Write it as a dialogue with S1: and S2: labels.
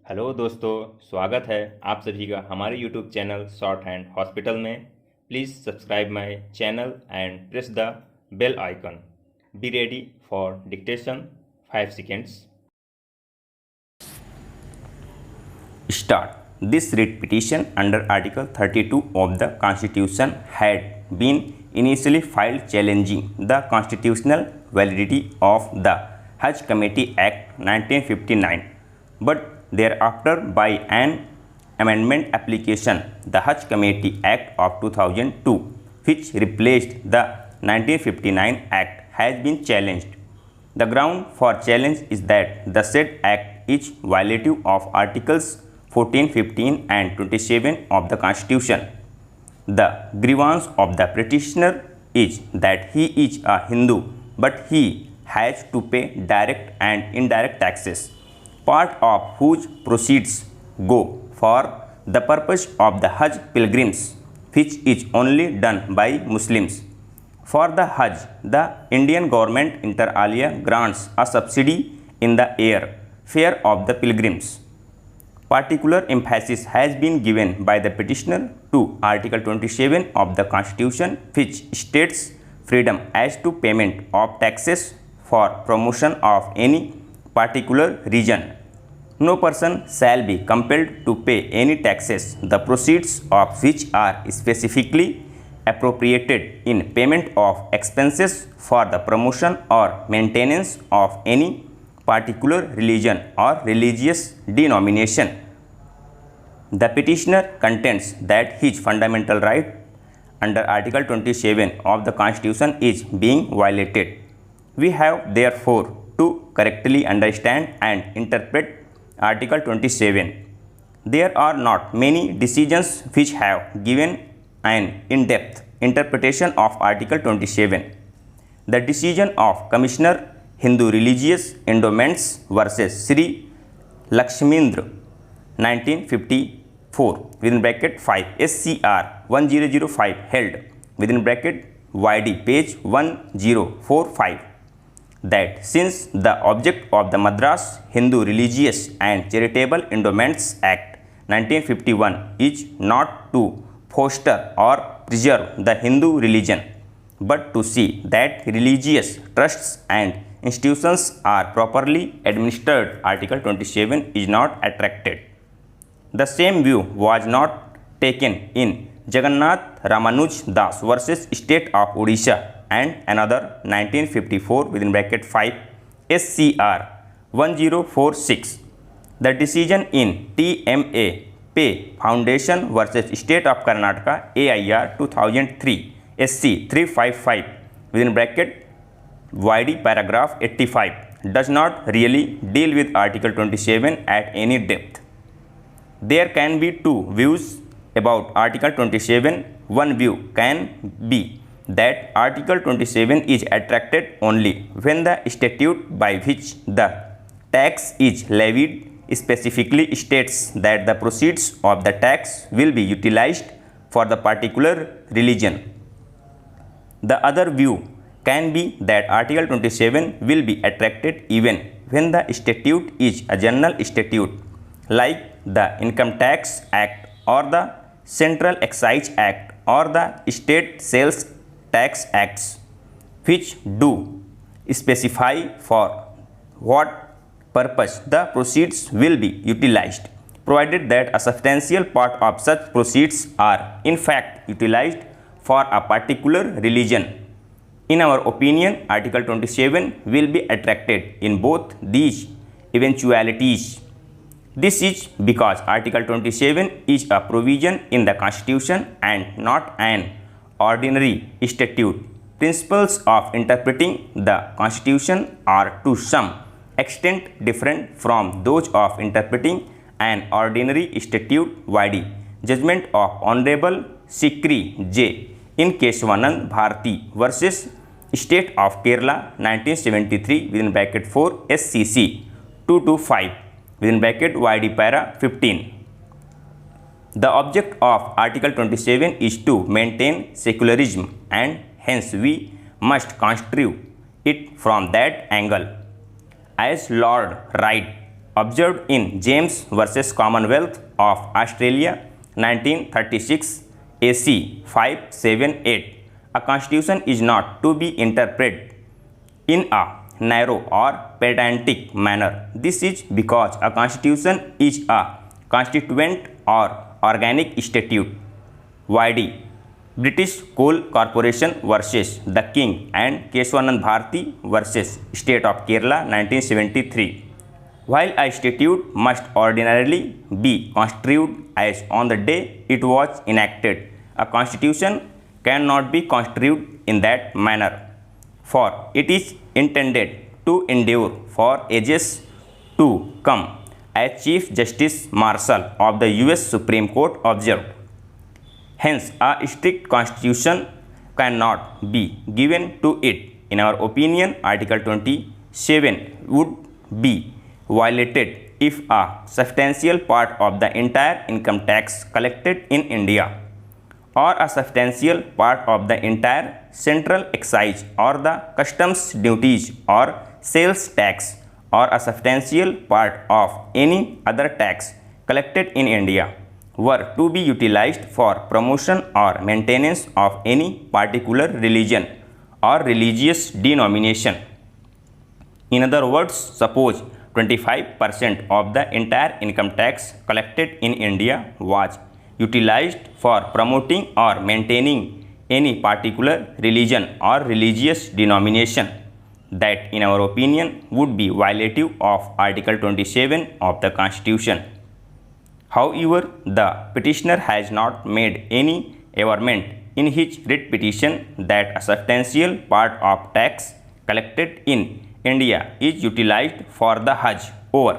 S1: Hello दोस्तों, स्वागत है आप सभी का हमारे YouTube channel short hand hospital में। Please subscribe my channel and press the bell icon. Be ready for dictation 5 seconds.
S2: Start. This writ petition under Article 32 of the Constitution had been initially filed challenging the constitutional validity of the Hajj Committee Act 1959, but thereafter by an amendment application, the Hajj Committee Act of 2002, which replaced the 1959 Act, has been challenged. The ground for challenge is that the said Act is violative of Articles 14, 15 and 27 of the Constitution. The grievance of the petitioner is that he is a Hindu, but he has to pay direct and indirect taxes, part of whose proceeds go for the purpose of the Hajj pilgrims, which is only done by Muslims. For the Hajj, the Indian government inter alia grants a subsidy in the air fare of the pilgrims. Particular emphasis has been given by the petitioner to Article 27 of the Constitution, which states freedom as to payment of taxes for promotion of any particular region. No person shall be compelled to pay any taxes, the proceeds of which are specifically appropriated in payment of expenses for the promotion or maintenance of any particular religion or religious denomination. The petitioner contends that his fundamental right under Article 27 of the Constitution is being violated. We have therefore to correctly understand and interpret Article 27. There are not many decisions which have given an in-depth interpretation of Article 27. The decision of Commissioner Hindu Religious Endowments versus Sri Lakshmindra 1954 within bracket 5 SCR 1005 held within bracket YD page 1045 that since the object of the Madras Hindu Religious and Charitable Endowments Act 1951 is not to foster or preserve the Hindu religion, but to see that religious trusts and institutions are properly administered, Article 27 is not attracted. The same view was not taken in Jagannath Ramanuj Das versus State of Odisha and another 1954 within bracket 5 SCR 1046. The decision in TMA Pay Foundation versus State of Karnataka AIR 2003 SC 355 within bracket YD paragraph 85 does not really deal with Article 27 at any depth. There can be two views about Article 27. One view can be that Article 27 is attracted only when the statute by which the tax is levied specifically states that the proceeds of the tax will be utilized for the particular religion. The other view can be that Article 27 will be attracted even when the statute is a general statute like the Income Tax Act or the Central Excise Act or the State Sales Tax Acts, which do specify for what purpose the proceeds will be utilized, provided that a substantial part of such proceeds are in fact utilized for a particular religion. In our opinion, Article 27 will be attracted in both these eventualities. This is because Article 27 is a provision in the Constitution and not an ordinary statute. Principles of interpreting the Constitution are to some extent different from those of interpreting an ordinary statute. YD judgment of Honorable Sikri J. in Keshavanand Bharati versus State of Kerala 1973 within bracket 4 SCC 225 within bracket YD para 15. The object of Article 27 is to maintain secularism and hence we must construe it from that angle. As Lord Wright observed in James versus Commonwealth of Australia 1936 AC 578, a constitution is not to be interpreted in a narrow or pedantic manner. This is because a constitution is a constituent or organic statute. YD British Coal Corporation versus the King and Keswanand Bharati versus State of Kerala 1973. While a statute must ordinarily be construed as on the day it was enacted, a constitution cannot be construed in that manner, for it is intended to endure for ages to come, as Chief Justice Marshall of the US Supreme Court observed. Hence, a strict constitution cannot be given to it. In our opinion, Article 27 would be violated if a substantial part of the entire income tax collected in India, or a substantial part of the entire central excise or the customs duties or sales tax, or a substantial part of any other tax collected in India were to be utilized for promotion or maintenance of any particular religion or religious denomination. In other words, suppose 25% of the entire income tax collected in India was utilized for promoting or maintaining any particular religion or religious denomination. That, in our opinion, would be violative of Article 27 of the Constitution. However, the petitioner has not made any averment in his writ petition that a substantial part of tax collected in India is utilized for the Hajj. Over.